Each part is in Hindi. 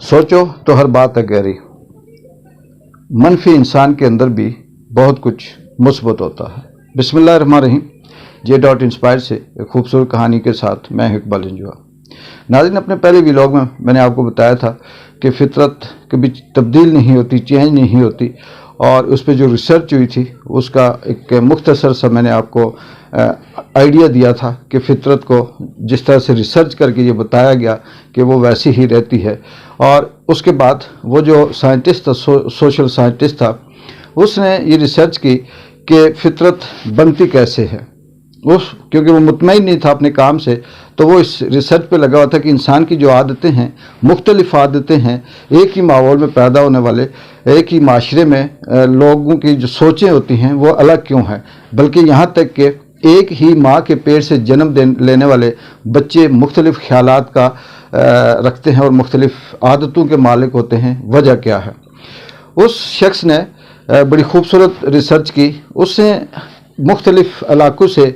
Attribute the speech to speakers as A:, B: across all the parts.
A: सोचो तो हर बात है गहरी। मनफी इंसान के अंदर भी बहुत कुछ मुस्बत होता है। बिस्मिल्लाहिर्रहमानिर्रहीम। J.Inspire से एक खूबसूरत कहानी के साथ मैं इकबाल इंजुआ। नाज़रीन, अपने पहले व्लॉग में मैंने आपको बताया था कि फितरत कभी तब्दील नहीं होती, चेंज नहीं होती, और उस पर जो रिसर्च हुई थी उसका एक मुख्तसर सा मैंने आपको आइडिया दिया था कि फितरत को जिस तरह से रिसर्च करके ये बताया गया कि वो वैसी ही रहती है। और उसके बाद वो जो साइंटिस्ट था, सोशल साइंटिस्ट था, उसने ये रिसर्च की कि फितरत बनती कैसे है। क्योंकि वो मुतमईन नहीं था अपने काम से, तो वो इस रिसर्च पे लगा हुआ था कि इंसान की जो आदतें हैं, मुख्तलिफ आदतें हैं, एक ही माहौल में पैदा होने वाले, एक ही माशरे में लोगों की जो सोचें होती हैं वो अलग क्यों हैं, बल्कि यहाँ तक कि एक ही माँ के पेट से जन्म लेने वाले बच्चे मुख्तलिफ ख्यालात का रखते हैं और मुख्तलिफ आदतों के मालिक होते हैं। वजह क्या है? उस शख्स ने बड़ी खूबसूरत रिसर्च की। उसने मुख्तलिफ इलाकों से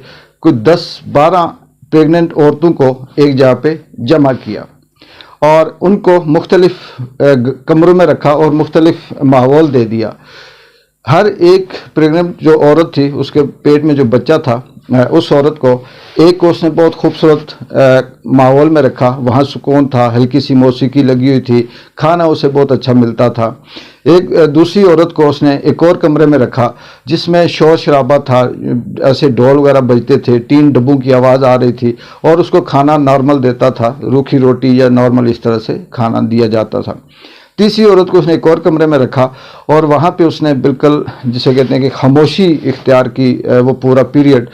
A: कुछ 10-12 प्रेग्नेंट औरतों को एक जगह पे जमा किया और उनको मुख्तलिफ कमरों में रखा और मुख्तलिफ माहौल दे दिया। हर एक प्रेग्नेंट जो औरत थी, उसके पेट में जो बच्चा था, उस औरत को एक को उसने बहुत खूबसूरत माहौल में रखा, वहाँ सुकून था, हल्की सी मौसीकी लगी हुई थी, खाना उसे बहुत अच्छा मिलता था। एक दूसरी औरत को उसने एक और कमरे में रखा जिसमें शोर शराबा था, ऐसे ढोल वगैरह बजते थे, 3 डब्बों की आवाज़ आ रही थी, और उसको खाना नॉर्मल देता था, रूखी रोटी या नॉर्मल इस तरह से खाना दिया जाता था। तीसरी औरत को उसने एक और कमरे में रखा और वहाँ पे उसने बिल्कुल जिसे कहते हैं कि खामोशी इख्तियार की। वो पूरा पीरियड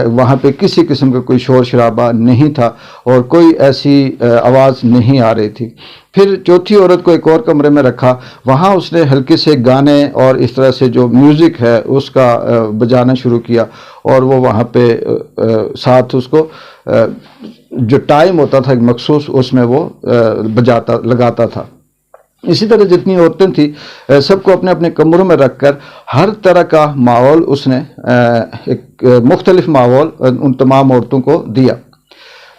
A: वहाँ पे किसी किस्म का कोई शोर शराबा नहीं था और कोई ऐसी आवाज़ नहीं आ रही थी। फिर चौथी औरत को एक और कमरे में रखा, वहाँ उसने हल्के से गाने और इस तरह से जो म्यूज़िक है उसका बजाना शुरू किया, और वो वहाँ पे साथ उसको जो टाइम होता था एक मखसूस, उसमें वो लगाता था। इसी तरह जितनी औरतें थी सबको अपने अपने कमरों में रखकर हर तरह का माहौल उसने एक मुख्तलिफ माहौल उन तमाम औरतों को दिया।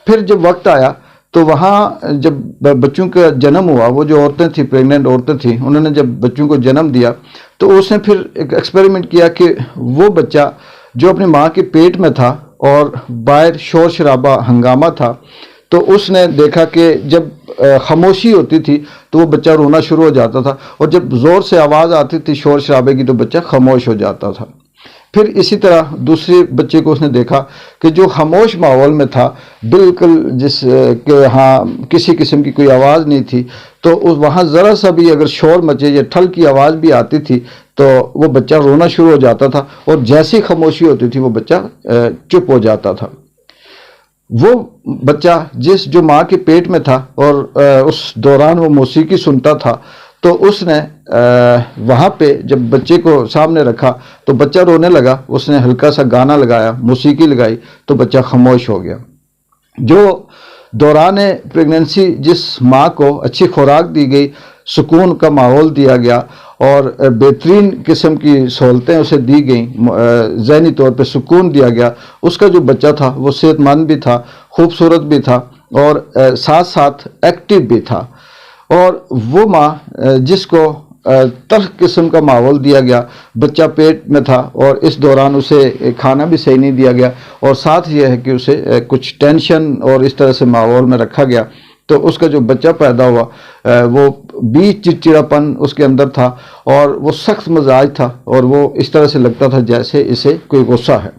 A: फिर जब वक्त आया तो वहाँ जब बच्चों का जन्म हुआ, वो जो औरतें थी, प्रेग्नेंट औरतें थी, उन्होंने जब बच्चों को जन्म दिया तो उसने फिर एक एक्सपेरिमेंट किया कि वो बच्चा जो अपनी माँ के पेट में था और बाहर शोर शराबा हंगामा था, तो उसने देखा कि जब खामोशी होती थी तो वो बच्चा रोना शुरू हो जाता था, और जब ज़ोर से आवाज़ आती थी शोर शराबे की तो बच्चा खामोश हो जाता था। फिर इसी तरह दूसरे बच्चे को उसने देखा कि जो खामोश माहौल में था, बिल्कुल जिस के हाँ किसी किस्म की कोई आवाज़ नहीं थी, तो उस वहाँ ज़रा सा भी अगर शोर मचे या ठल की आवाज़ भी आती थी तो वो बच्चा रोना शुरू हो जाता था, और जैसी खामोशी होती थी वो बच्चा चुप हो जाता था। वो बच्चा जो माँ के पेट में था और उस दौरान वो मौसीकी सुनता था, तो उसने वहाँ पे जब बच्चे को सामने रखा तो बच्चा रोने लगा, उसने हल्का सा गाना लगाया, मौसीकी लगाई, तो बच्चा खामोश हो गया। जो दौरान प्रेगनेंसी जिस माँ को अच्छी खुराक दी गई, सुकून का माहौल दिया गया और बेहतरीन किस्म की सहूलतें उसे दी गई, ज़हनी तौर पे सुकून दिया गया, उसका जो बच्चा था वो सेहतमंद भी था, खूबसूरत भी था और साथ साथ एक्टिव भी था। और वो माँ जिसको तल्ख किस्म का माहौल दिया गया, बच्चा पेट में था और इस दौरान उसे खाना भी सही नहीं दिया गया, और साथ ये है कि उसे कुछ टेंशन और इस तरह से माहौल में रखा गया, तो उसका जो बच्चा पैदा हुआ वो भी चिड़चिड़ापन उसके अंदर था और वो सख्त मिजाज था और वो इस तरह से लगता था जैसे इसे कोई गुस्सा है।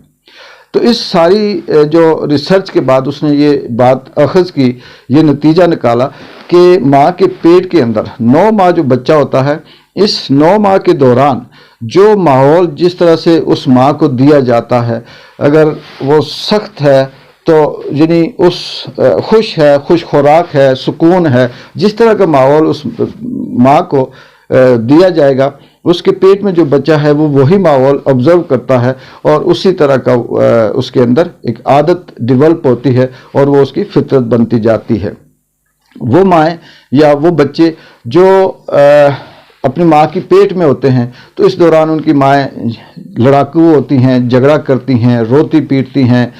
A: तो इस सारी जो रिसर्च के बाद उसने ये बात अखज़ की, ये नतीजा निकाला कि माँ के पेट के अंदर 9 माह जो बच्चा होता है, इस 9 माह के दौरान जो माहौल जिस तरह से उस माँ को दिया जाता है, अगर वो सख्त है तो यानी उस खुश है, खुश खुराक है, सुकून है, जिस तरह का माहौल उस माँ को दिया जाएगा, उसके पेट में जो बच्चा है वो वही माहौल ऑब्जर्व करता है और उसी तरह का उसके अंदर एक आदत डेवलप होती है और वो उसकी फितरत बनती जाती है। वो माएँ या वो बच्चे जो अपनी माँ की पेट में होते हैं तो इस दौरान उनकी माएँ लड़ाकू होती हैं, झगड़ा करती हैं, रोती पीटती हैं,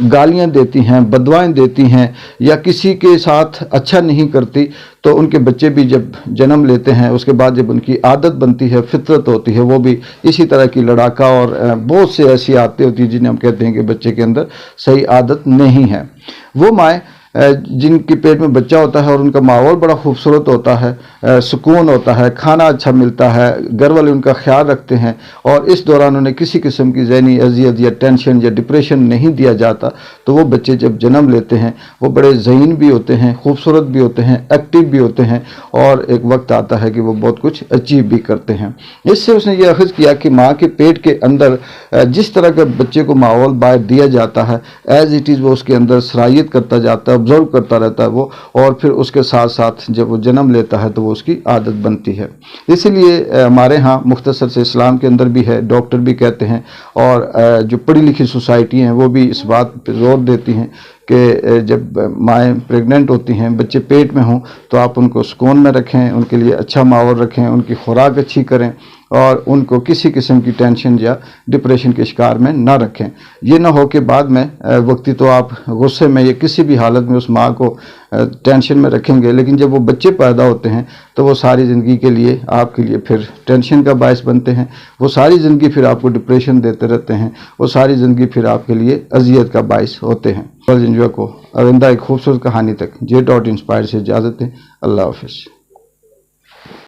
A: गालियाँ देती हैं, बददुआएं देती हैं या किसी के साथ अच्छा नहीं करती, तो उनके बच्चे भी जब जन्म लेते हैं उसके बाद जब उनकी आदत बनती है, फितरत होती है, वो भी इसी तरह की लड़ाका और बहुत से ऐसी आदतें होती हैं जिन्हें हम कहते हैं कि बच्चे के अंदर सही आदत नहीं है। वो माएँ जिनके पेट में बच्चा होता है और उनका माहौल बड़ा खूबसूरत होता है, सुकून होता है, खाना अच्छा मिलता है, घर वाले उनका ख्याल रखते हैं और इस दौरान उन्हें किसी किस्म की ज़हनी अजियत या टेंशन या डिप्रेशन नहीं दिया जाता, तो वो बच्चे जब जन्म लेते हैं वो बड़े ज़हीन भी होते हैं, खूबसूरत भी होते हैं, एक्टिव भी होते हैं और एक वक्त आता है कि वो बहुत कुछ अचीव भी करते हैं। इससे उसने ये अखज़ किया कि माँ के पेट के अंदर जिस तरह का बच्चे को माहौल बाहर दिया जाता है, एज़ इट इज़ वो उसके अंदर सराहियत करता जाता है, ऑब्जर्व करता रहता है वो, और फिर उसके साथ साथ जब वो जन्म लेता है तो वो उसकी आदत बनती है। इसीलिए हमारे यहाँ मुख्तसर से इस्लाम के अंदर भी है, डॉक्टर भी कहते हैं और जो पढ़ी लिखी सोसाइटी हैं वो भी इस बात पर जोर देती हैं कि जब माएँ प्रेग्नेंट होती हैं, बच्चे पेट में हों, तो आप उनको सुकून में रखें, उनके लिए अच्छा माहौल रखें, उनकी खुराक अच्छी करें और उनको किसी किस्म की टेंशन या डिप्रेशन के शिकार में ना रखें। ये ना हो कि बाद में वक्ती तो आप गुस्से में या किसी भी हालत में उस माँ को टेंशन में रखेंगे, लेकिन जब वो बच्चे पैदा होते हैं तो वो सारी ज़िंदगी के लिए आपके लिए फिर टेंशन का बायस बनते हैं, वो सारी ज़िंदगी फिर आपको डिप्रेशन देते रहते हैं, वो सारी ज़िंदगी फिर आपके लिए अजियत का बायस होते हैं। को आइंदा एक खूबसूरत कहानी तक J.Inspire से इजाज़त दें। अल्लाह हाफ़िज़।